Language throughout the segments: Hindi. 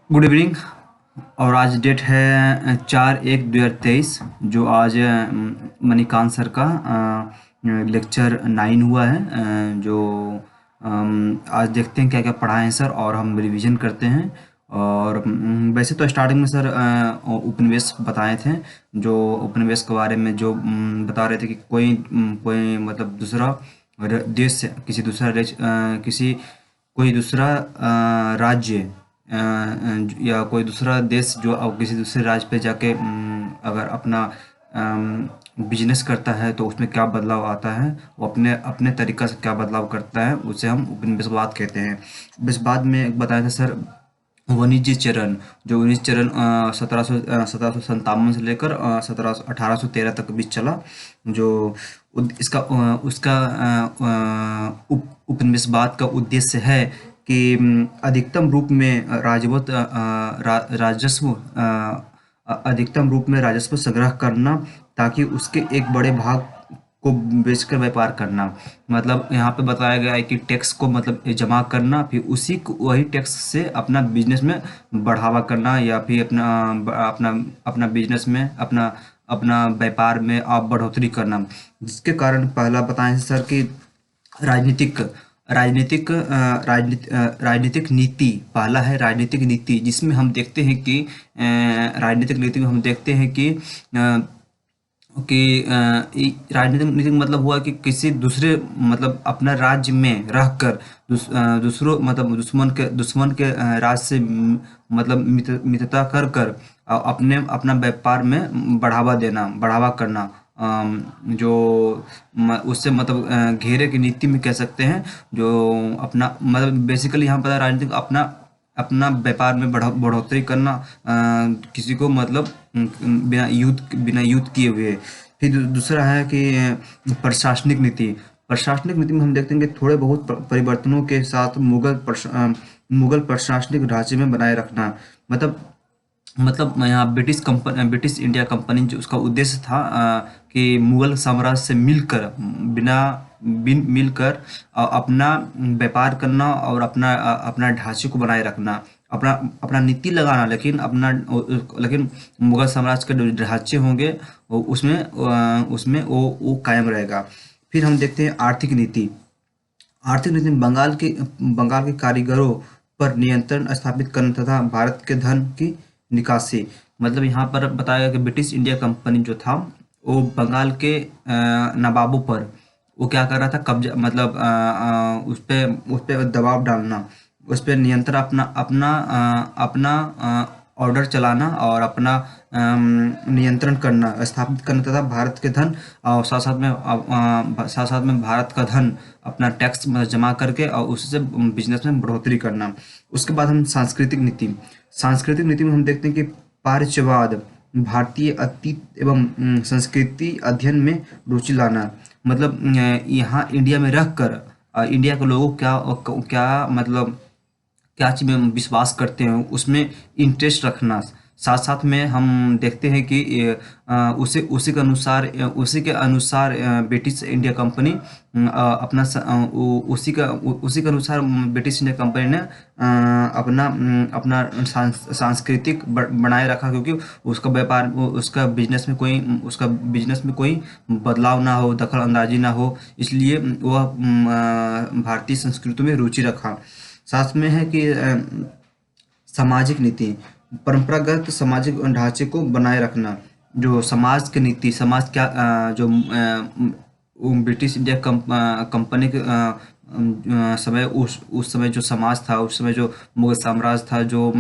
Good evening. और आज डेट है 4/1/2023। जो आज मणिकांत सर का लेक्चर 9 हुआ है। जो आज देखते हैं क्या क्या पढ़ाए हैं सर और हम रिवीजन करते हैं। और वैसे तो स्टार्टिंग में सर उपनिवेश बताए थे। जो उपनिवेश के बारे में जो बता रहे थे कि कोई मतलब दूसरा देश से किसी दूसरा किसी कोई दूसरा राज्य या कोई दूसरा देश जो अब किसी दूसरे राज्य पे जाके अगर अपना बिजनेस करता है तो उसमें क्या बदलाव आता है, वो अपने अपने तरीका से क्या बदलाव करता है, उसे हम उपनिवेशवाद कहते हैं। उपनिवेशवाद में एक बताया था सर वाणिज्य चरण। जो वाणिज्य चरण 1757 से लेकर 1813 तक बीच चला। जो इसका उसका उपनिवेशवाद का उद्देश्य है कि अधिकतम रूप में राजस्व अधिकतम रूप में राजस्व संग्रह करना, ताकि उसके एक बड़े भाग को बेचकर व्यापार करना। मतलब यहाँ पे बताया गया है कि टैक्स को मतलब जमा करना, फिर उसी को वही टैक्स से अपना बिजनेस में बढ़ावा करना, या फिर अपना अपना अपना बिजनेस में अपना अपना व्यापार में आप बढ़ोतरी करना। जिसके कारण पहला बताएं सर कि राजनीतिक राजनीतिक नीति। पहला है राजनीतिक नीति, जिसमें हम देखते हैं कि राजनीतिक नीति में हम देखते हैं राजनीतिक नीति का मतलब हुआ कि किसी दूसरे मतलब अपना राज्य में रहकर दूसरों मतलब दुश्मन के राज्य से मतलब मित्रता कर कर अपने अपना व्यापार में बढ़ावा करना। जो उससे मतलब घेरे की नीति में कह सकते हैं। जो अपना मतलब बेसिकली यहाँ पर राजनीतिक अपना अपना व्यापार में बढ़ोतरी करना, किसी को मतलब बिना युद्ध किए हुए। फिर दूसरा है कि प्रशासनिक नीति। प्रशासनिक नीति में हम देखते हैं कि थोड़े बहुत परिवर्तनों के साथ मुगल प्रशासनिक ढांचे में बनाए रखना। मतलब यहाँ ब्रिटिश इंडिया कंपनी जो उसका उद्देश्य था कि मुगल साम्राज्य से मिलकर अपना व्यापार करना और अपना ढांचे को बनाए रखना, अपना अपना नीति लगाना, लेकिन मुगल साम्राज्य के जो ढांचे होंगे उसमें वो कायम रहेगा। फिर हम देखते हैं आर्थिक नीति। आर्थिक नीति में बंगाल के कारीगरों पर नियंत्रण स्थापित करना तथा भारत के धन की निकासी। मतलब यहाँ पर बताया गया कि ब्रिटिश इंडिया कंपनी जो था वो बंगाल के नवाबों पर वो क्या कर रहा था, कब्जा मतलब उस पे दबाव डालना, उस पे नियंत्रण अपना अपना अपना ऑर्डर चलाना और अपना नियंत्रण करना स्थापित करना तथा भारत के धन और साथ साथ में भारत का धन अपना टैक्स मतलब जमा करके और उससे बिजनेस में बढ़ोतरी करना। उसके बाद हम सांस्कृतिक नीति में हम देखते हैं कि पारस्यवाद, भारतीय अतीत एवं संस्कृति अध्ययन में रुचि लाना। मतलब यहाँ इंडिया में रहकर इंडिया के लोगों को क्या मतलब क्या चीज़ में विश्वास करते हैं उसमें इंटरेस्ट रखना। साथ साथ में हम देखते हैं कि उसी के अनुसार ब्रिटिश इंडिया कंपनी उसी के अनुसार ब्रिटिश इंडिया कंपनी ने अपना सांस्कृतिक बनाए रखा, क्योंकि उसका बिजनेस में कोई बदलाव ना हो, दखल अंदाजी ना हो, इसलिए वह भारतीय संस्कृति में रुचि रखा। साथ में है कि सामाजिक नीति, परंपरागत सामाजिक ढांचे को बनाए रखना। जो समाज की नीति, समाज क्या जो ब्रिटिश इंडिया कंपनी के समय उस समय जो समाज था, उस समय जो मुगल साम्राज्य था, जो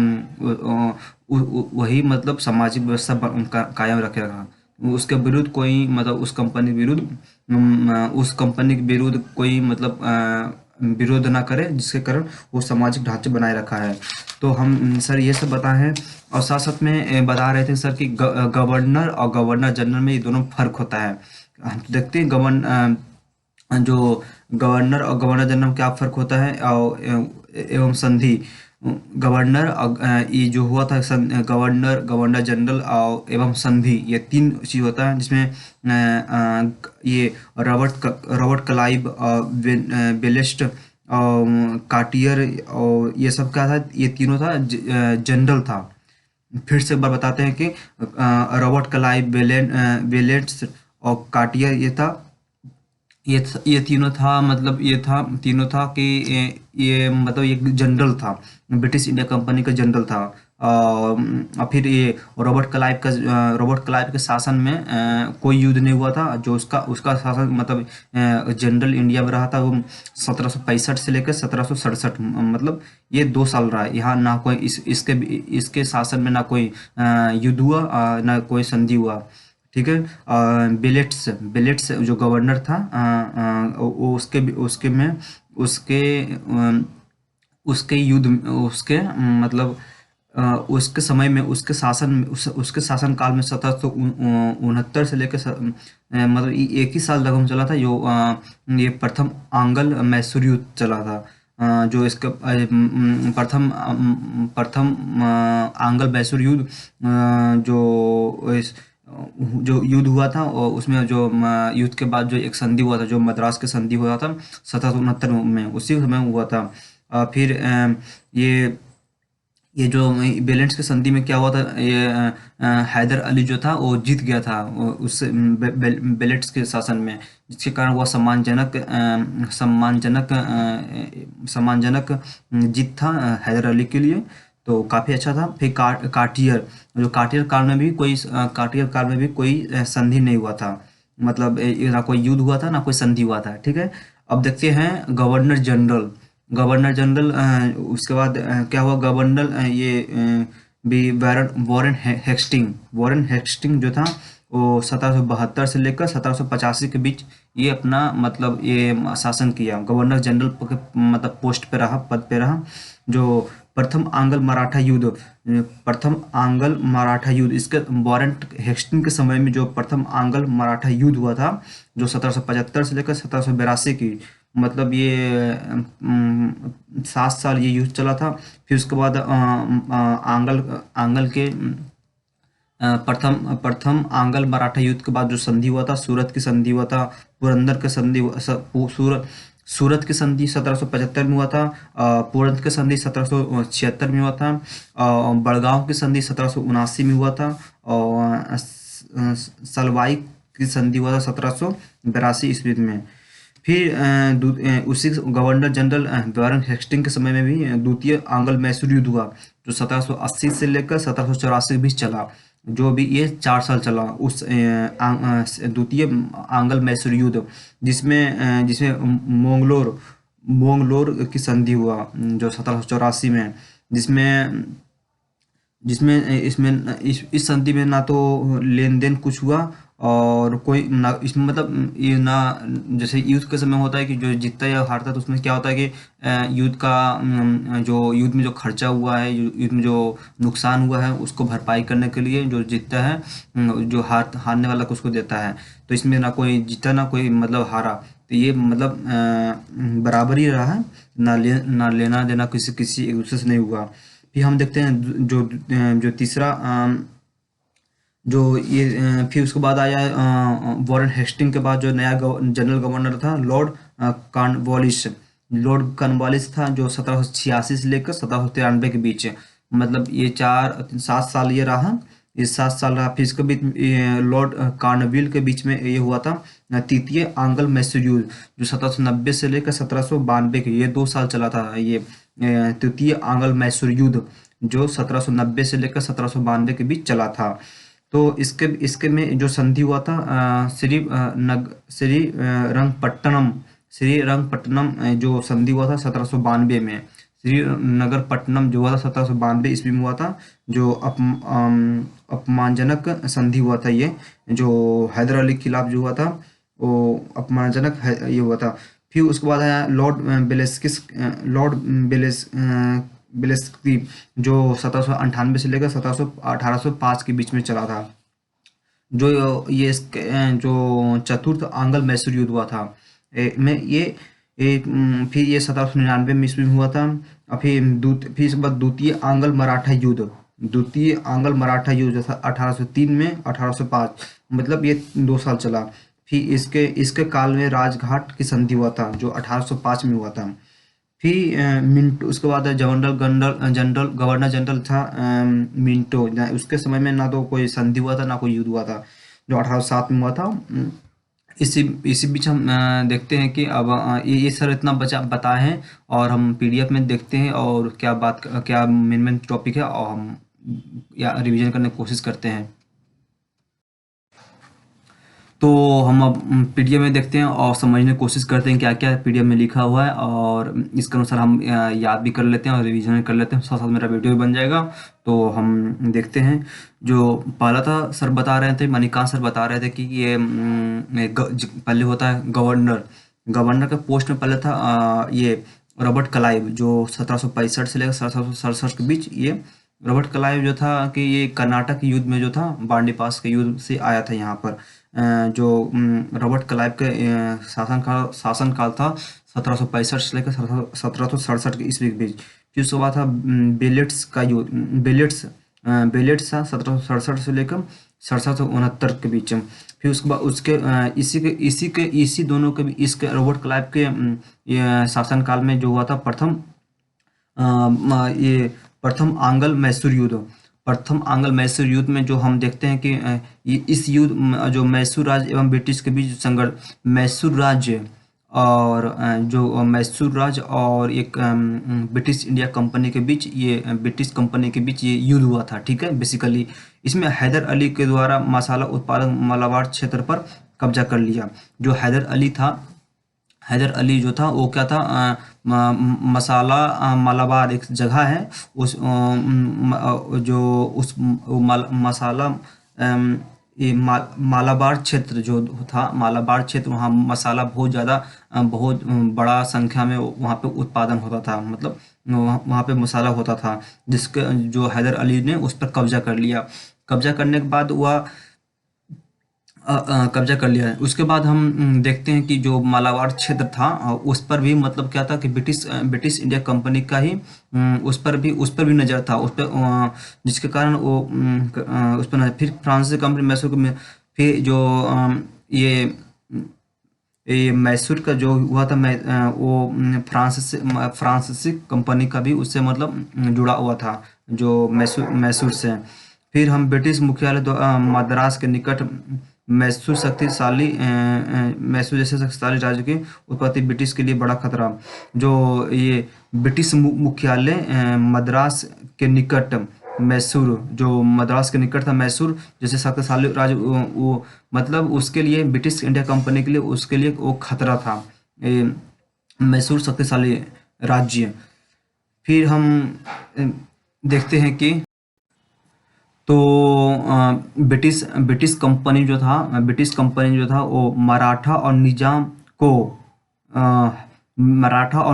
वही मतलब सामाजिक व्यवस्था कायम रखेगा। उसके विरुद्ध कोई मतलब उस कंपनी के विरुद्ध कोई मतलब विरोध ना करे, जिसके कारण वो सामाजिक ढांचे बनाए रखा है। तो हम सर ये सब बताए हैं। और साथ साथ में बता रहे थे सर कि गवर्नर और गवर्नर जनरल में ये दोनों फर्क होता है। हम देखते हैं जो गवर्नर और गवर्नर जनरल में क्या फर्क होता है, और एवं संधि। ये जो हुआ था गवर्नर जनरल और एवं संधि, ये तीन चीज होता है, जिसमें ये रॉबर्ट क्लाइव और बेलेस्ट कार्टियर और ये सब क्या था, ये तीनों था जनरल था। फिर से एक बार बताते हैं कि रॉबर्ट क्लाइव, बेलेट्स और कार्टियर ये तीनों था, मतलब ये था तीनों था कि ये मतलब एक जनरल था, ब्रिटिश इंडिया कंपनी का जनरल था। और फिर ये रॉबर्ट क्लाइव के शासन में कोई युद्ध नहीं हुआ था। जो उसका उसका शासन मतलब जनरल इंडिया में रहा था वो 1765 से लेकर 1767, मतलब ये 2 साल रहा है यहाँ। ना कोई इसके शासन में ना कोई युद्ध हुआ, ना कोई संधि हुआ। ठीक है। बिलेट्स जो गवर्नर था, वो उसके में उसके उसके युद्ध उसके मतलब उसके समय में उसके शासन में उसके शासन काल में 1769 से लेकर मतलब एक ही साल लगभग चला था। ये प्रथम आंग्ल मैसूर युद्ध चला था। जो इसका प्रथम आंग्ल मैसूर युद्ध, जो युद्ध हुआ था, और उसमें जो युद्ध के बाद जो एक संधि हुआ था, जो मद्रास के संधि हुआ था 1769 में, उसी समय हुआ था। फिर ये जो बैलेंस के संधि में क्या हुआ था, ये हैदर अली जो था वो जीत गया था उस बेलेट्स के शासन में, जिसके कारण वह सम्मानजनक जीत था हैदर अली के लिए। तो काफ़ी अच्छा था। फिर कार्टियर काल में भी कोई संधि नहीं हुआ था, मतलब ना कोई युद्ध हुआ था ना कोई संधि हुआ था। ठीक है। अब देखते हैं गवर्नर जनरल। उसके बाद क्या हुआ, गवर्नर ये भी वॉरेन हेस्टिंग जो था वो 1772 से लेकर 1785 के बीच ये अपना मतलब ये शासन किया। गवर्नर जनरल मतलब पोस्ट पे रहा, पद पे रहा। जो प्रथम आंग्ल मराठा युद्ध, इसके वॉरेन हेस्टिंग के समय में जो प्रथम आंग्ल मराठा युद्ध हुआ था, जो 1775 से लेकर 1782 की, मतलब ये 7 साल ये युद्ध चला था। फिर उसके बाद आंगल के प्रथम आंगल मराठा युद्ध के बाद जो संधि हुआ था, सूरत की संधि हुआ था, पुरंदर की संधि सूरत की संधि 1775 में हुआ था। पुरंदर की संधि 1776 में हुआ था। बड़गांव की संधि 1779 में हुआ था। और सलवाई की संधि हुआ था 1782 ईस्वी में। फिर उसी गवर्नर जनरल वॉरेन हेस्टिंग के समय में भी द्वितीय आंग्ल मैसूर युद्ध हुआ, जो 1780 से लेकर 1784 के बीच चला। जो भी ये 4 साल चला उस द्वितीय आंग्ल मैसूर युद्ध, जिसमें मोंगलोर की संधि हुआ जो 1784 में, जिसमें जिसमें इसमें इस संधि में ना तो लेन देन कुछ हुआ, और कोई ना इसमें मतलब ये ना, जैसे युद्ध के समय होता है कि जो जीतता या हारता है, तो उसमें क्या होता है कि जो युद्ध में जो खर्चा हुआ है, युद्ध में जो नुकसान हुआ है, उसको भरपाई करने के लिए जो जीतता है जो हारने वाला को उसको देता है। तो इसमें ना कोई जीता ना कोई मतलब हारा, तो ये मतलब बराबर ही रहा है। ना लेना देना किसी एक दूसरे से नहीं हुआ। फिर हम देखते हैं जो तीसरा जो ये फिर उसके बाद आया वॉरेन हेस्टिंग के बाद जो नया जनरल गवर्नर था, लॉर्ड कॉर्नवालिस था, जो 1786 से लेकर 1793 के बीच, मतलब ये 7 साल ये रहा। ये 7 साल रहा। फिर इसके बीच लॉर्ड कार्नवालिस के बीच में ये हुआ था तृतीय आंग्ल मैसूर युद्ध, जो 1790 से लेकर 1792 के, ये 2 साल चला था। ये तृतीय आंग्ल मैसूर युद्ध जो 1790 से लेकर 1792 के बीच चला था। तो इसके में जो संधि हुआ था श्रीरंगपट्टनम जो संधि हुआ था 1792 में। श्रीरंगपट्टनम जो हुआ था 1792 ईस्वी में हुआ था, जो अपमानजनक संधि हुआ था। ये जो हैदर अली के खिलाफ जो हुआ था वो अपमानजनक ये हुआ था। फिर उसके बाद आया लॉर्ड बेलेस्की, जो 1798 से लेकर 1805 के बीच में चला था। जो जो चतुर्थ आंग्ल मैसूर युद्ध हुआ था फिर ये 1799 में ईस्वी में हुआ था। और फिर इसके बाद द्वितीय आंग्ल मराठा युद्ध था 1803 में 1805, मतलब ये 2 साल चला। फिर इसके काल में राजघाट की संधि हुआ था, जो 1805 में हुआ था। फिर मिंटो, उसके बाद जनरल गवर्नर जनरल था मिंटो। उसके समय में ना तो कोई संधि हुआ था ना कोई युद्ध हुआ था, जो 1807 में हुआ था। इसी इसी बीच हम देखते हैं कि अब ये सर इतना बचा बताए हैं, और हम पीडीएफ में देखते हैं और क्या मेन मेन टॉपिक है, और हम या रिवीजन करने की कोशिश करते हैं। तो हम अब पीडीएफ में देखते हैं और समझने की कोशिश करते हैं क्या क्या पीडीएफ में लिखा हुआ है, और इसके अनुसार हम याद भी कर लेते हैं और रिवीजन भी कर लेते हैं, साथ साथ मेरा वीडियो भी बन जाएगा। तो हम देखते हैं। जो पहला था, सर बता रहे थे, मणिकांत सर बता रहे थे कि ये पहले होता है गवर्नर। गवर्नर के पोस्ट में पहले था ये रॉबर्ट क्लाइव, जो 1765 से लेकर 1767 के बीच। ये रॉबर्ट क्लाइव जो था कि ये कर्नाटक युद्ध में जो था, बांडी पास के युद्ध से आया था यहाँ पर। जो रॉबर्ट क्लाइव के शासनकाल था 1765 से लेकर 1767 के ईस्वी के बीच। फिर उसके बाद था बेलेट्स का युद्ध। बेलेट्स था 1767 से लेकर 1769 के बीच। फिर उसके बाद इसी दोनों के भी इसके रॉबर्ट क्लाइव के ये शासनकाल में जो हुआ था ये प्रथम आंग्ल मैसूर युद्ध। प्रथम आंग्ल मैसूर युद्ध में जो हम देखते हैं कि इस युद्ध जो मैसूर राज्य एवं ब्रिटिश के बीच संघर्ष, मैसूर राज्य और जो मैसूर राज्य और एक ब्रिटिश इंडिया कंपनी के बीच, ये ब्रिटिश कंपनी के बीच ये युद्ध हुआ था। ठीक है, बेसिकली इसमें हैदर अली के द्वारा मसाला उत्पादक मालाबार क्षेत्र पर कब्जा कर लिया। जो हैदर अली जो था वो क्या था, मसाला मालाबार एक जगह है, उस जो उस मसाला ये मालाबार क्षेत्र जो था, मालाबार क्षेत्र, वहाँ मसाला बहुत ज़्यादा बहुत बड़ा संख्या में वहाँ पे उत्पादन होता था, मतलब वहाँ पे मसाला होता था, जिसके जो हैदर अली ने उस पर कब्जा कर लिया। कब्जा करने के बाद वह कब्जा कर लिया है। उसके बाद हम देखते हैं कि जो मालाबार क्षेत्र था उस पर भी मतलब क्या था कि ब्रिटिश इंडिया कंपनी का ही उस पर भी नज़र था, उस पर जिसके कारण वो उस पर फिर फ्रांसीसी कंपनी मैसूर में, फिर जो ये मैसूर का जो हुआ था, वो फ्रांसीसी कंपनी का भी उससे मतलब जुड़ा हुआ था, जो मैसूर से। फिर हम ब्रिटिश मुख्यालय मद्रास के निकट मैसूर जैसे शक्तिशाली राज्य की उत्पत्ति ब्रिटिश के लिए बड़ा खतरा। जो ये ब्रिटिश मुख्यालय मद्रास के निकट मैसूर, जो मद्रास के निकट था मैसूर जैसे शक्तिशाली राज्य, वो मतलब उसके लिए ब्रिटिश इंडिया कंपनी के लिए उसके लिए वो खतरा था, मैसूर शक्तिशाली राज्य। फिर हम देखते हैं कि तो ब्रिटिश कंपनी जो था वो मराठा और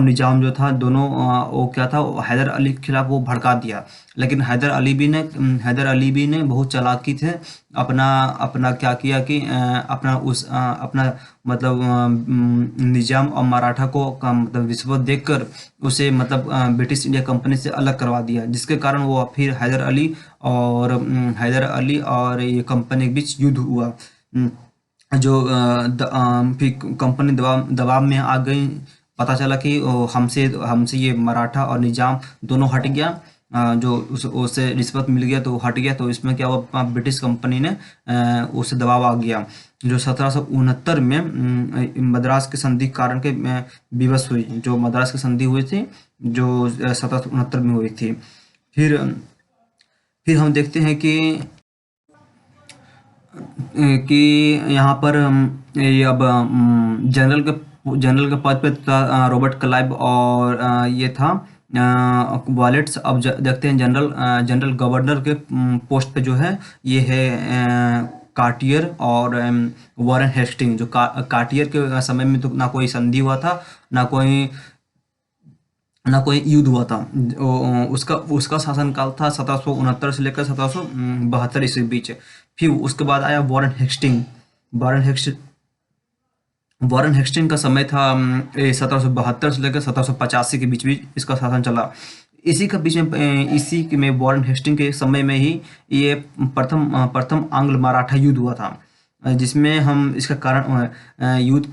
निजाम जो था दोनों, वो क्या था, हैदर अली के खिलाफ वो भड़का दिया। लेकिन हैदर अली भी ने बहुत चालाकी थे, अपना अपना क्या किया कि अपना मतलब निजाम और मराठा को का मतलब रिश्वत देकर उसे मतलब ब्रिटिश इंडिया कंपनी से अलग करवा दिया, जिसके कारण वो फिर हैदर अली और ये कंपनी के बीच युद्ध हुआ। फिर कंपनी दबाव में आ गई। पता चला कि हमसे ये मराठा और निजाम दोनों हट गया, जो उससे रिश्वत मिल गया तो हट गया। तो इसमें क्या हुआ, ब्रिटिश कंपनी ने उससे दबाव आ गया, जो 1769 में मद्रास की संधि कारण के विवश हुई। जो मद्रास की संधि हुई थी, जो 1769 में हुई थी। फिर हम देखते हैं कि यहाँ पर ये अब जनरल के पद पे था रॉबर्ट क्लाइव, और ये था वॉलेट्स। अब देखते हैं जनरल गवर्नर के पोस्ट पे जो है ये है कार्टियर और वॉरेन हेस्टिंग। जो कार्टियर के समय में तो ना कोई संधि हुआ था, ना कोई युद्ध हुआ था। उसका शासनकाल था 1769 से लेकर 1772 ईस्वी बीच। फिर उसके बाद आया वॉरेन हेस्टिंग का समय था 1772 से लेकर 1785 के बीच इसका शासन चला। इसी में वॉरेन हेस्टिंग के समय में ही ये प्रथम आंग्ल मराठा युद्ध हुआ था। जिसमें हम इसका कारण युद्ध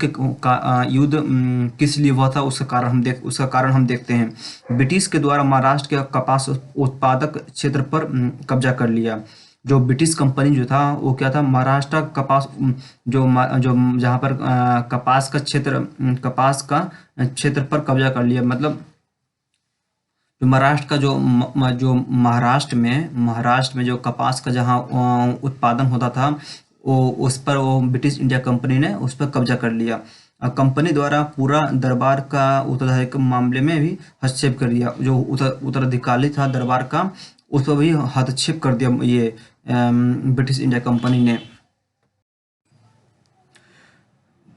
किस लिए हुआ था उसका कारण हम देखते हैं। ब्रिटिश के द्वारा महाराष्ट्र के कपास उत्पादक क्षेत्र पर कब्जा कर लिया। जो ब्रिटिश कंपनी जो था वो क्या था, महाराष्ट्र कपास जो जहाँ पर कपास का क्षेत्र पर कब्जा कर लिया। मतलब जो महाराष्ट्र का जो महाराष्ट्र में जो कपास का जहाँ उत्पादन होता था, वो उस पर वो ब्रिटिश इंडिया कंपनी ने उस पर कब्जा कर लिया। कंपनी द्वारा पूरा दरबार का उत्तराधिकारी के मामले में भी हस्तक्षेप कर दिया। जो उत्तराधिकारी था दरबार का, उस पर भी हस्तक्षेप कर दिया ये ब्रिटिश इंडिया कंपनी ने।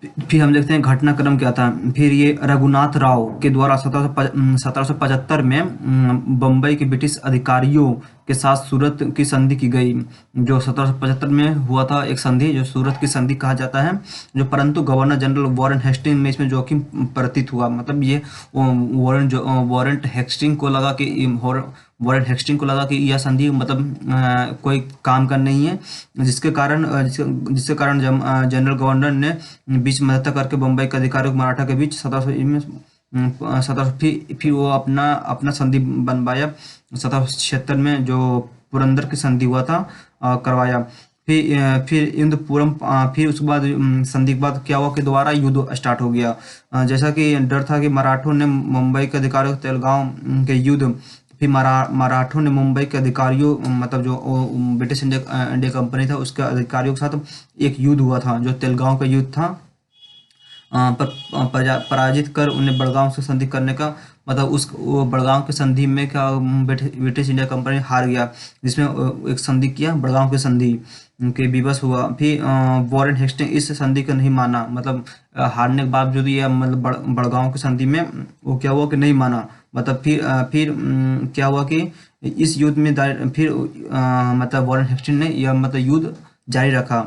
फिर हम देखते हैं घटनाक्रम क्या था। फिर ये रघुनाथ राव के द्वारा 1775 में बम्बई के ब्रिटिश अधिकारियों के साथ सूरत की संधि की गई। जो 1775 में हुआ था एक संधि, जो सूरत की संधि कहा जाता है, जो परंतु गवर्नर जनरल वॉरेन हेस्टिंग में इसमें जोखिम प्रतीत हुआ। मतलब ये वॉरेन हेस्टिंग को लगा कि यह संधि मतलब कोई काम का नहीं है, जिसके कारण जनरल गवर्नर ने बीच मध्यस्थता करके बम्बई के अधिकारियों मराठा के बीच 1700 फिर वो अपना संधि बनवाया। 1776 में जो पुरंदर की संधि हुआ था करवाया। फिर इंदपुरम फिर उसके बाद संधि के बाद क्या हुआ कि दोबारा युद्ध स्टार्ट हो गया। जैसा कि डर था कि मराठों ने मुंबई के अधिकारियों तेलगांव के युद्ध, फिर मराठों ने मुंबई के अधिकारियों मतलब जो ब्रिटिश इंडिया कंपनी था उसके अधिकारियों के साथ एक युद्ध हुआ था, जो तेलगांव का युद्ध था। पर पराजित कर उन्हें बड़गांव से संधि करने का मतलब वो बड़गांव की संधि में क्या ब्रिटिश इंडिया कंपनी हार गया, जिसमें एक संधि किया बड़गांव की संधि के विवश हुआ। फिर वॉरेन हेस्टिंग इस संधि को नहीं माना। मतलब हारने के बावजूद ये मतलब बड़गांव की संधि में वो क्या हुआ कि नहीं माना। मतलब फिर क्या हुआ कि इस युद्ध में मतलब वॉरेन हेस्टिंग ने यह मतलब युद्ध जारी रखा।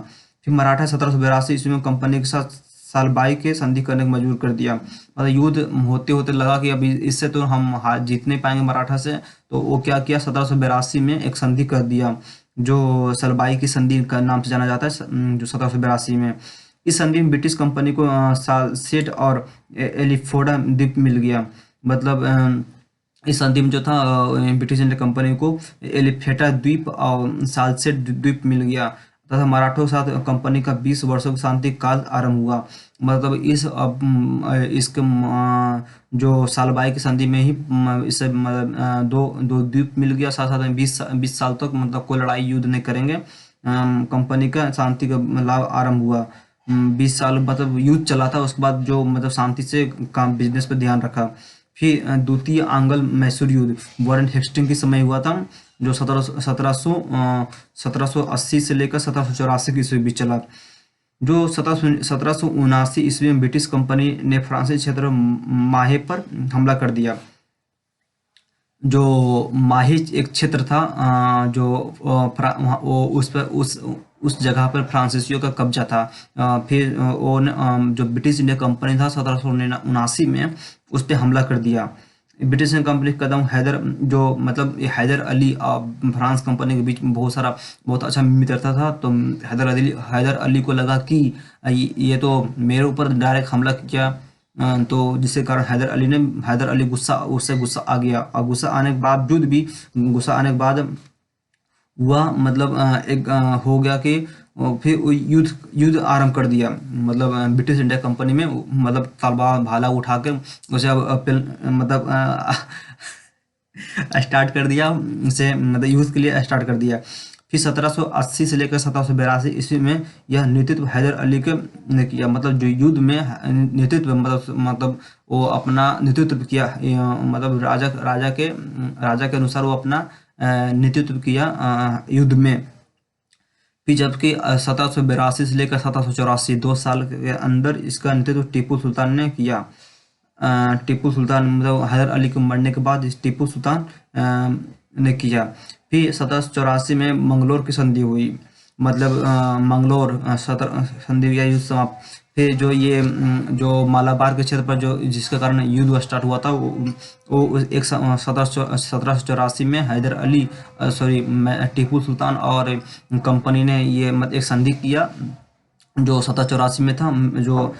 फिर मराठा 1782 ईस्वी में कंपनी के साथ सालबाई के संधि करने को मजबूर कर दिया। मतलब युद्ध होते होते लगा कि अभी इससे तो हम जीत नहीं पाएंगे मराठा से, तो वो क्या किया 1782 में एक संधि कर दिया, जो सलबाई की संधि का नाम से जाना जाता है। जो 1782 में इस संधि में ब्रिटिश कंपनी को सालसेट और एलिफोर्डा द्वीप मिल गया। मतलब इस संधि में जो था ब्रिटिश इंडिया कंपनी को एलिफेटा द्वीप और सालसेट द्वीप मिल गया तथा मराठों के साथ कंपनी का 20 वर्षों का शांति काल आरंभ हुआ। मतलब इसके जो सालबाई की संधि में ही इससे मतलब दो द्वीप मिल गया, साथ साथ में 20 साल तक मतलब कोई लड़ाई युद्ध नहीं करेंगे। कंपनी का शांति का लाभ आरंभ हुआ। 20 साल मतलब युद्ध चला था, उसके बाद जो मतलब शांति से काम बिजनेस पर ध्यान रखा। फिर द्वितीय आंग्ल मैसूर युद्ध वॉरेन हेस्टिंग के समय हुआ था, जो 1780 से लेकर 1784 की ईस्वी बीच चला। जो 1779 ईस्वी में ब्रिटिश कंपनी ने फ्रांसीसी क्षेत्र माहे पर हमला कर दिया। जो माही एक क्षेत्र था उस जगह पर फ्रांसीसियों का कब्जा था। फिर वो जो ब्रिटिश इंडिया कंपनी था 1779 में उस पर हमला कर दिया। ब्रिटिश कंपनी का कदम हैदर अली और फ्रांस कंपनी के बीच में बहुत अच्छा मित्रता था। तो हैदर अली को लगा कि ये तो मेरे ऊपर डायरेक्ट हमला किया, तो जिसके कारण हैदर अली गुस्सा आ गया। और गुस्सा आने के बाद हुआ मतलब हो गया कि फिर युद्ध आरंभ कर दिया। मतलब ब्रिटिश इंडिया कंपनी में मतलब तलवार भाला उठा के उसे मतलब स्टार्ट कर दिया, उसे मतलब युद्ध के लिए स्टार्ट कर दिया। फिर 1780 से लेकर 1782 ईस्वी में यह नेतृत्व हैदर अली के ने किया। मतलब जो युद्ध में नेतृत्व मतलब वो अपना नेतृत्व किया, मतलब राजा के अनुसार वो अपना नेतृत्व किया युद्ध में। फिर जबकि 1782 से लेकर 1784 2 साल के अंदर इसका नेतृत्व टीपू सुल्तान ने किया। टीपू सुल्तान मतलब हैदर अली के मरने के बाद टीपू सुल्तान ने किया। फिर 1784 में मंगलोर की संधि हुई। मतलब मंगलोर संधि या युद्ध समाप्त। फिर जो मालाबार के क्षेत्र पर जो जिसके कारण युद्ध स्टार्ट हुआ था वो एक 1784 में हैदर अली टीपू सुल्तान और कंपनी ने ये एक संधि किया, जो 1784 में था, जो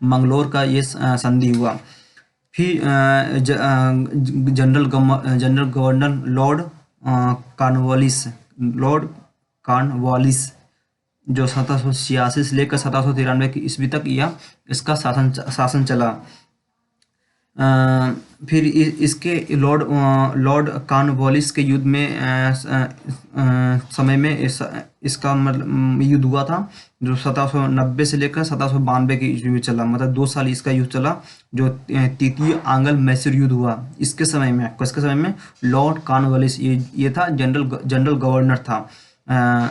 मंगलोर का ये संधि हुआ। फिर जनरल गवर्नर लॉर्ड कॉर्नवालिस जो 1786 से लेकर 1793 की ईस्वी तक यह इसका शासन चला। फिर इसके लॉर्ड कॉर्नवालिस के युद्ध में समय में इसका मतलब युद्ध हुआ था, जो 1790 से लेकर 1792 की ईस्वी में चला, मतलब 2 साल इसका युद्ध चला, जो तृतीय आंग्ल मैसूर युद्ध हुआ। इसके समय में लॉर्ड कॉर्नवालिस ये था जनरल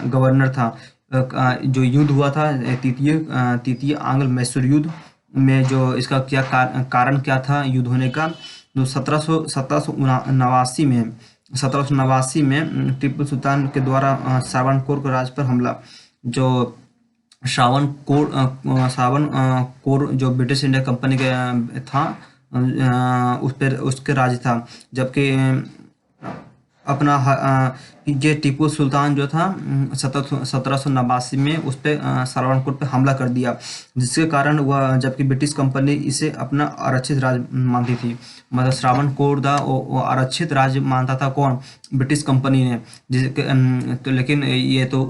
गवर्नर था। जो युद्ध हुआ था तृतीय आंग्ल मैसूर युद्ध में, जो इसका क्या कारण क्या था युद्ध होने का, जो 1789 में टीपू सुल्तान के द्वारा त्रावणकोर के राज पर हमला, जो त्रावणकोर जो ब्रिटिश इंडिया कंपनी के था, उस पर उसके राज था। जबकि अपना ये टीपू सुल्तान जो था 1789 में उस पर त्रावणकोर पे हमला कर दिया, जिसके कारण वह, जबकि ब्रिटिश कंपनी इसे अपना आरक्षित राज्य मानती थी, मतलब त्रावणकोर था वो आरक्षित राज्य मानता था कौन, ब्रिटिश कंपनी ने। जिसके तो लेकिन ये तो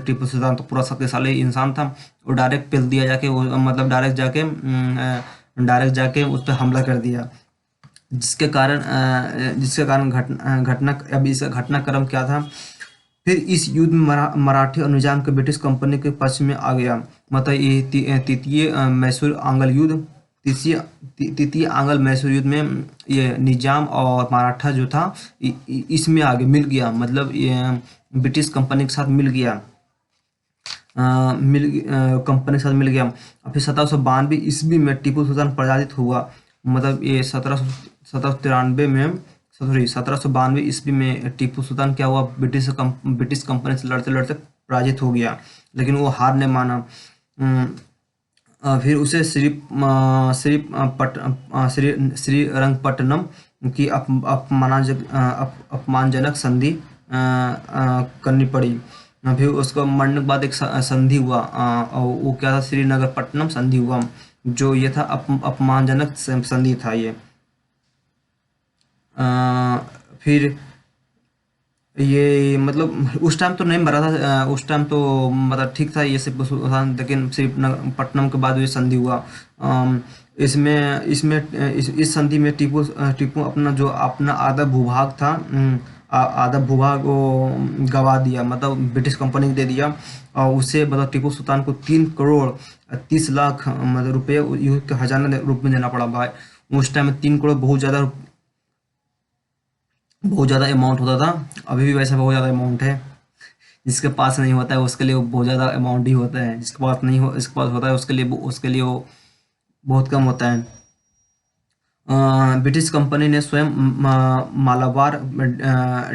टीपू सुल्तान तो पूरा शक्तिशाली इंसान था, वो डायरेक्ट पेल दिया जाके, वो मतलब डायरेक्ट जाके उस पर हमला कर दिया, जिसके कारण अभी इसका घटनाक्रम क्या था। फिर इस युद्ध में मराठी और निजाम के ब्रिटिश कंपनी के पक्ष में आ गया, मतलब ये तृतीय मैसूर आंग्ल युद्ध, तृतीय आंग्ल मैसूर युद्ध में ये निजाम और मराठा जो था इसमें आगे मिल गया, मतलब ये ब्रिटिश कंपनी के साथ मिल गया। कंपनी के साथ मिल गया। फिर 1792 ईस्वी में टीपू सुल्तान पराजित हुआ, मतलब ये 1792 ईस्वी में टीपू सुल्तान क्या हुआ, ब्रिटिश कंपनी से लड़ते लड़ते पराजित हो गया, लेकिन वो हार नहीं माना। फिर उसे श्रीरंगपट्टनम की अपमानजनक संधि करनी पड़ी। फिर उसको मरने के बाद एक संधि हुआ, और वो क्या था, श्रीरंगपट्टनम संधि हुआ, जो ये था अपमानजनक संधि था ये। फिर ये मतलब उस टाइम तो नहीं मरा था, उस टाइम तो मतलब ठीक था ये सब, लेकिन श्रीरंगपट्टनम के बाद ये संधि हुआ। इस संधि में टीपू अपना आधा भूभाग वो गवा दिया, मतलब ब्रिटिश कंपनी को दे दिया, और उससे मतलब टीपू सुल्तान को 3 करोड़ 30 लाख मतलब रुपये युद्ध के खजाना रूप में देना पड़ा भाई। उस टाइम में 3 करोड़ बहुत ज़्यादा अमाउंट होता था, अभी भी वैसा बहुत ज़्यादा अमाउंट है। जिसके पास नहीं होता है उसके लिए वो बहुत ज़्यादा अमाउंट ही होता है, जिसके पास होता है उसके लिए वो बहुत कम होता है। ब्रिटिश कंपनी ने स्वयं मालाबार,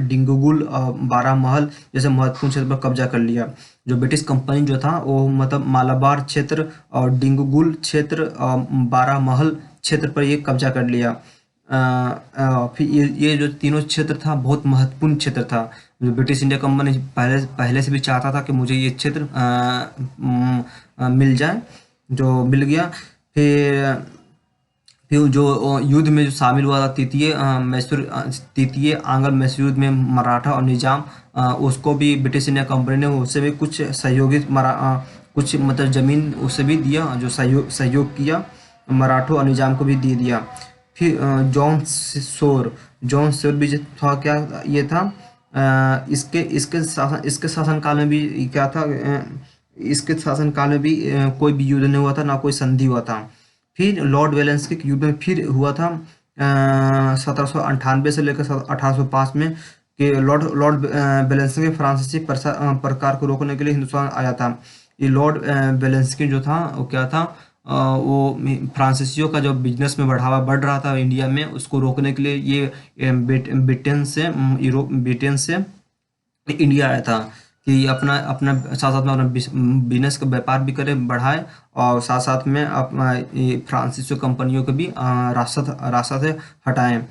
डिंगुगुल, बारामहल जैसे महत्वपूर्ण क्षेत्र पर कब्जा कर लिया। जो ब्रिटिश कंपनी जो था वो मतलब मालाबार क्षेत्र और डिंगुगुल क्षेत्र, बारामहल क्षेत्र पर ये कब्जा कर लिया। फिर ये जो तीनों क्षेत्र था बहुत महत्वपूर्ण क्षेत्र था, जो ब्रिटिश इंडिया कंपनी पहले से भी चाहता था कि मुझे ये क्षेत्र मिल जाए, जो मिल गया। फिर जो युद्ध में जो शामिल हुआ था तृतीय आंग्ल मैसूर युद्ध में मराठा और निजाम, उसको भी ब्रिटिश इंडिया कंपनी ने उससे भी कुछ कुछ मतलब ज़मीन उससे भी दिया, जो सहयोग किया, मराठों और निजाम को भी दे दिया। फिर जॉन शोर भी जो था, क्या ये था, इसके शासनकाल में भी क्या था, इसके शासनकाल में भी कोई भी युद्ध नहीं हुआ था, ना कोई संधि हुआ था। फिर लॉर्ड वेलेंस्की के युद्ध में फिर हुआ था 1798 से लेकर 1805 में, कि लॉर्ड वेलेंस्की फ्रांसीसी प्रकार को रोकने के लिए हिंदुस्तान आया था। ये लॉर्ड वेलेंस्की जो था वो क्या था, वो फ्रांसीसियों का जो बिजनेस में बढ़ावा बढ़ रहा था इंडिया में, उसको रोकने के लिए ये ब्रिटेन से इंडिया आया था, कि अपना साथ साथ में अपना बिजनेस का व्यापार भी करे, बढ़ाए, और साथ साथ में अपना फ्रांसीसी कंपनियों को भी रास्ता से हटाएं।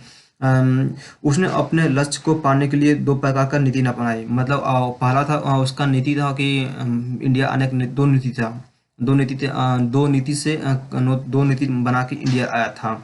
उसने अपने लक्ष्य को पाने के लिए दो प्रकार का नीति अपनाई। मतलब पहला था, उसका नीति था कि इंडिया आने का दो नीति था। दो नीति बना के इंडिया आया था।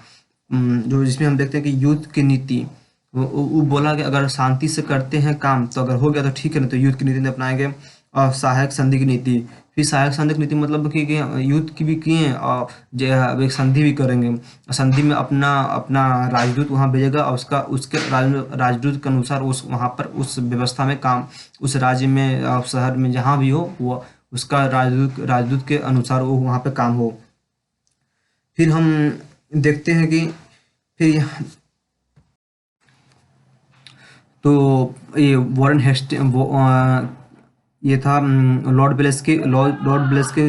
जो जिसमें हम देखते हैं कि युद्ध की नीति, वो बोला कि अगर शांति से करते हैं काम तो अगर हो गया तो ठीक है, नहीं तो युद्ध की नीति अपनाएंगे। और सहायक संधि की नीति, फिर सहायक संधि की नीति मतलब कि युद्ध की भी किए और अब एक संधि भी करेंगे। संधि में अपना अपना राजदूत वहाँ भेजेगा और उसके राजदूत के अनुसार उस वहाँ पर उस व्यवस्था में काम, उस राज्य में शहर में जहाँ भी हो वो उसका राजदूत के अनुसार वो वहाँ पे काम हो। फिर हम देखते हैं कि फिर तो ये वॉरेन हेस्टिंग ये था लॉर्ड ब्लेस के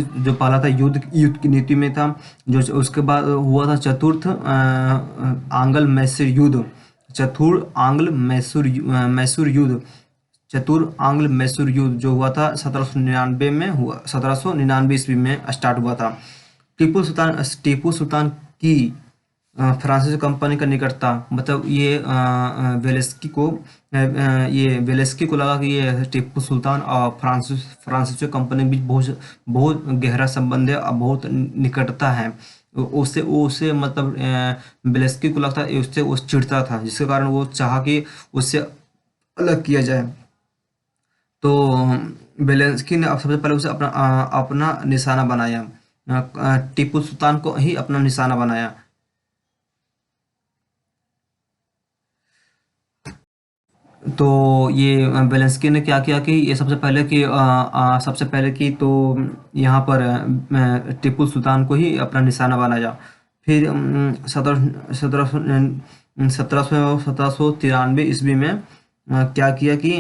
जो पहला था युद्ध युद्ध की नीति में था। जो उसके बाद हुआ था चतुर्थ आंग्ल मैसूर युद्ध। मैसूर युद्ध, चतुर आंग्ल मैसूर युद्ध जो हुआ था 1799 में हुआ, 1799 ईस्वी में स्टार्ट हुआ था। टीपू सुल्तान की फ्रांसीसी कंपनी का निकटता, मतलब ये वेलेस्की को लगा कि ये टिप्पू सुल्तान और फ्रांसीसी कंपनी के बीच बहुत बहुत गहरा संबंध है और बहुत निकटता है। उससे मतलब वेलेस्की को लगता है, उससे वो चिढ़ता था, जिसके कारण वो चाहा कि उससे अलग किया जाए। तो वेलेस्की ने सबसे पहले उसे अपना निशाना बनाया, टीपू सुल्तान को ही अपना निशाना बनाया। तो ये वेलेंस्की ने क्या किया कि ये सबसे पहले कि तो यहाँ पर टीपू सुल्तान को ही अपना निशाना बनाया। फिर 1793 ईस्वी में क्या किया कि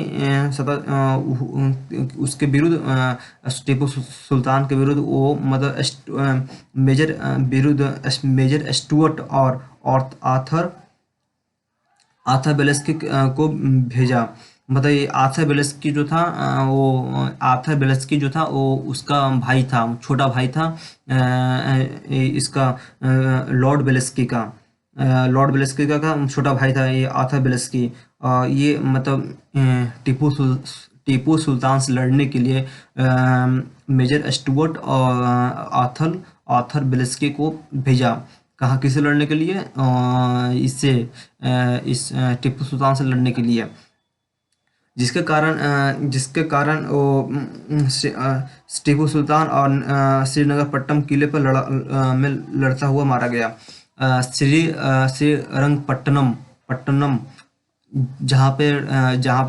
उसके विरुद्ध टीपू सुल्तान के विरुद्ध वो मतलब मेजर स्टुअर्ट और आर्थर वेलेस्की को भेजा। मतलब ये आर्थर वेलेस्की जो था वो उसका भाई था, छोटा भाई था इसका लॉर्ड वेलेस्की का छोटा भाई था ये आर्थर वेलेस्की। ये मतलब टीपू सुल्तान से लड़ने के लिए मेजर स्टुअर्ट और आर्थर वेलेस्की को भेजा। कहाँ किसे लड़ने के लिए? इस टीपू सुल्तान से लड़ने के लिए, जिसके कारण वो टीपू सुल्तान और श्रीरंगपट्टनम किले पर में लड़ता हुआ मारा गया। श्रीरंगपट्टनम जहाँ पे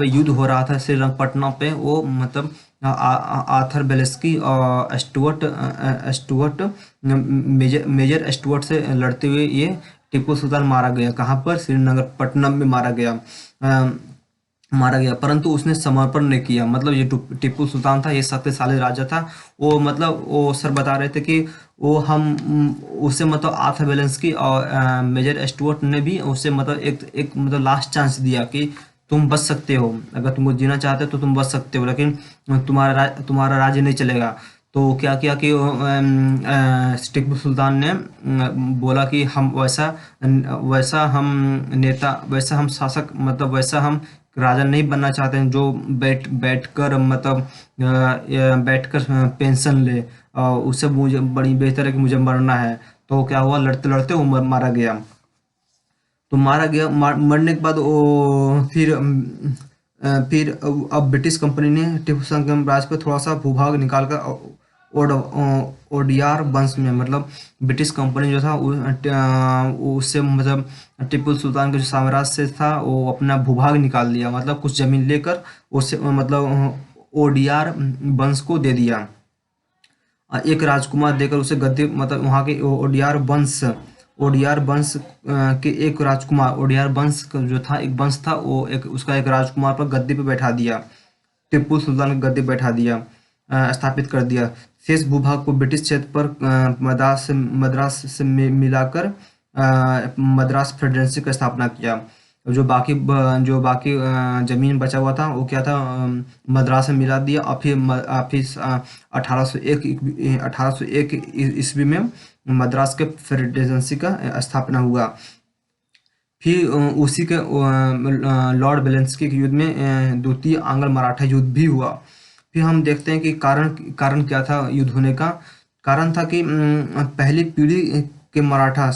युद्ध हो रहा था श्रीरंगपट्टनम पे, वो मतलब आर्थर वेलेस्की और स्टुअर्ट मेजर स्टुअर्ट से लड़ते हुए ये टीपू सुल्तान मारा गया। कहाँ पर? श्रीरंगपट्टनम में मारा गया, परंतु उसने समर्पण नहीं किया। मतलब ये टीपू सुल्तान था, ये शक्तिशाली राजा था। वो मतलब वो सर बता रहे थे कि उसे मतलब आर्थर वेलेंस्की और मेजर स्टुअर्ट ने भी उसे मतलब एक मतलब लास्ट चांस दिया कि तुम बच सकते हो, अगर तुमको जीना चाहते हो तो तुम बच सकते हो, लेकिन तुम्हारा राज्य नहीं चलेगा। तो क्या किया कि टीपू सुल्तान ने बोला कि हम वैसा हम शासक, मतलब वैसा हम राजा नहीं बनना चाहते हैं जो बैठकर मतलब बैठकर पेंशन ले। उससे मुझे बड़ी बेहतर है कि मुझे मरना है। तो क्या हुआ, लड़ते लड़ते वो मारा गया। तो मरने के बाद वो फिर अब ब्रिटिश कंपनी ने टीपू सुल्तान के राज पर थोड़ा सा भूभाग निकालकर ओडियार वंश में, मतलब ब्रिटिश कंपनी जो था उससे मतलब टीपू सुल्तान के जो साम्राज्य से था वो अपना भूभाग निकाल दिया, मतलब कुछ जमीन लेकर उससे मतलब ओडियार वंश को दे दिया। एक राजकुमार देकर उसे गद्दी, मतलब वहाँ के ओडियार वंश के एक राजकुमार, ओडियार वंश का जो था एक वंश था, वो उसका एक राजकुमार पर गद्दी पे बैठा दिया, टिप्पू सुल्तान को गद्दी पे बैठा दिया, स्थापित कर दिया। शेष भूभाग को ब्रिटिश क्षेत्र पर मद्रास से मिलाकर मद्रास प्रेसिडेंसी का स्थापना किया। जो बाकी जमीन बचा हुआ था वो क्या था, मद्रास में मिला दिया। और फिर 1801 ईस्वी में मद्रास के प्रेसिडेंसी का स्थापना हुआ। फिर उसी के लॉर्ड बेलेंस्की के युद्ध में द्वितीय आंग्ल मराठा युद्ध भी हुआ। फिर हम देखते हैं कि कारण कारण क्या था युद्ध होने का। कारण था कि पहली पीढ़ी के मराठा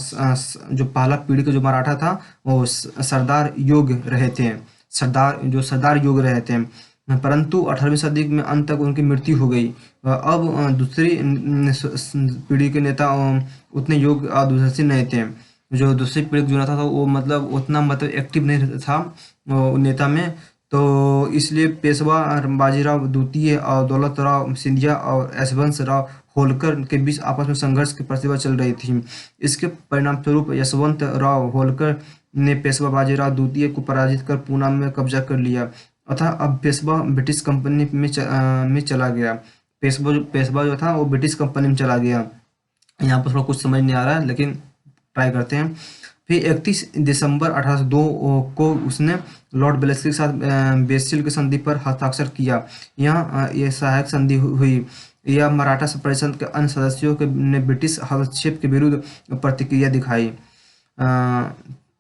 जो पहला पीढ़ी का जो मराठा था वो सरदार योग रहे थे, सरदार योग रहे थे। परंतु 18वीं सदी में अंत तक उनकी मृत्यु हो गई। अब दूसरी पीढ़ी के नेता उतने योग्य और दूरदर्शी नहीं थे। जो दूसरी पीढ़ी का जो नेता था वो मतलब उतना मतलब एक्टिव नहीं था वो नेता में। तो इसलिए पेशवा बाजीराव द्वितीय और दौलतराव सिंधिया और यशवंत राव होलकर के बीच आपस में संघर्ष की प्रतिभा चल रही थी। इसके परिणाम स्वरूप यशवंत राव होलकर ने पेशवा बाजीराव द्वितीय को पराजित कर पूना में कब्जा कर लिया। अतः अब पेशवा ब्रिटिश कंपनी में चला गया। पेशवा जो था वो ब्रिटिश कंपनी में चला गया। यहाँ पर थोड़ा कुछ समझ नहीं आ रहा है लेकिन ट्राई करते हैं। फिर 31 दिसंबर 1802 को उसने लॉर्ड बेलेस्की के साथ बेसिल की संधि पर हस्ताक्षर किया। यहाँ ये सहायक संधि हुई। यह मराठा परिषद के अन्य सदस्यों के ने ब्रिटिश हस्तक्षेप के विरुद्ध प्रतिक्रिया दिखाई।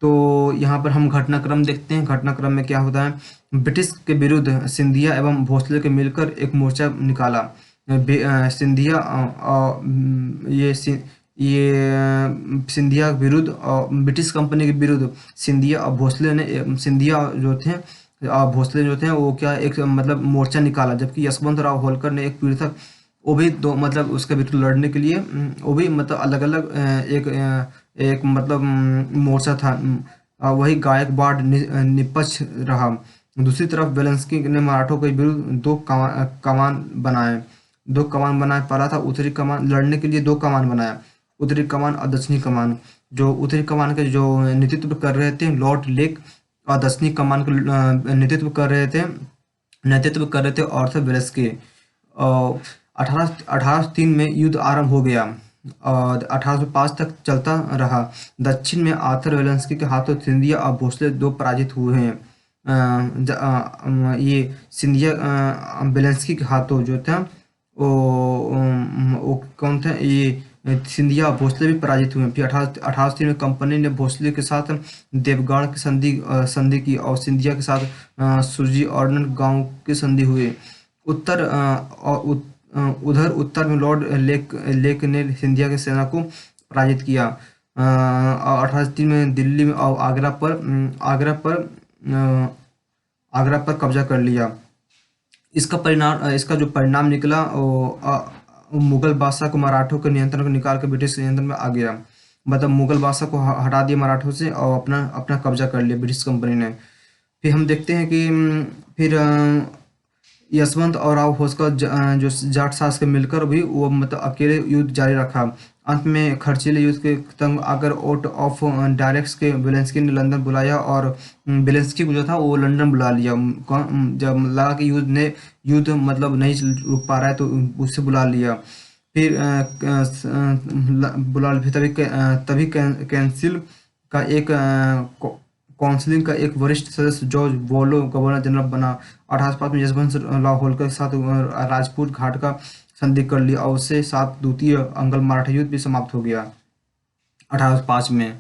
तो यहाँ पर हम घटनाक्रम देखते हैं। घटनाक्रम में क्या होता है, ब्रिटिश के विरुद्ध सिंधिया एवं भोसले के मिलकर एक मोर्चा निकाला। सिंधिया सिंधिया के विरुद्ध और ब्रिटिश कंपनी के विरुद्ध सिंधिया और भोसले ने भोसले जो थे वो क्या एक मतलब मोर्चा निकाला। जबकि यशवंत राव होलकर ने एक पीढ़ी तक वो भी दो मतलब उसके विरुद्ध लड़ने के लिए वो भी मतलब अलग अलग एक मतलब मोर्चा था। वही गायकवाड़ निपक्ष रहा। दूसरी तरफ बेलेंस्की ने मराठों के विरुद्ध दो कमान बनाए। पहला था उत्तरी कमान, लड़ने के लिए दो कमान बनाया, उत्तरी कमान और दक्षिणी कमान। जो उत्तरी कमान के जो नेतृत्व कर रहे थे लॉर्ड लेक और दक्षिणी कमान के नेतृत्व कर रहे थे आर्थर बेलेस्की। 1803 में युद्ध आरंभ हो गया और 1805 तक चलता रहा। दक्षिण में आर्थर बेलेस्की के हाथों सिंधिया और भोसले दो पराजित हुए हैं। ये सिंधिया बेलेंस्की के हाथों जो था वो कौन थे, ये सिंधिया और भोसले भी पराजित हुए। फिर 1803 में कंपनी ने भोसले के साथ देवगढ़ की संधि की और सिंधिया के साथ सुरजी ऑर्डनर गांव की संधि हुई। उधर उत्तर में लॉर्ड लेक ने सिंधिया की सेना को पराजित किया। 1803 में दिल्ली में और आगरा पर कब्जा कर लिया। इसका जो परिणाम निकला वो मुगल बादशाह को मराठों के नियंत्रण को निकाल कर ब्रिटिश नियंत्रण में आ गया। मतलब मुगल बादशाह को हटा दिया मराठों से और अपना कब्जा कर लिया ब्रिटिश कंपनी ने। फिर हम देखते हैं कि फिर यशवंत और राव होलकर जो जाट सास के मिलकर भी वो मतलब अकेले युद्ध जारी रखा। अंत में खर्चीले युद्ध के तंग आकर आउट ऑफ डायरेक्ट्स के बेलेंस्की ने लंदन बुलाया और बेलेंस्की को जो था वो लंदन बुला लिया। जब लगा कि युद्ध मतलब नहीं रुक पा रहा है तो उससे बुला लिया। फिर तभी कैंसिल का एक काउंसिलिंग का एक वरिष्ठ सदस्य जॉर्ज वॉलो गवर्नर जनरल बना। 1805 में यशवंत राव होलकर के साथ राजपूत घाट का संधि कर लिया और उससे साथ द्वितीय अंग्ल मराठा युद्ध भी समाप्त हो गया 1805 में।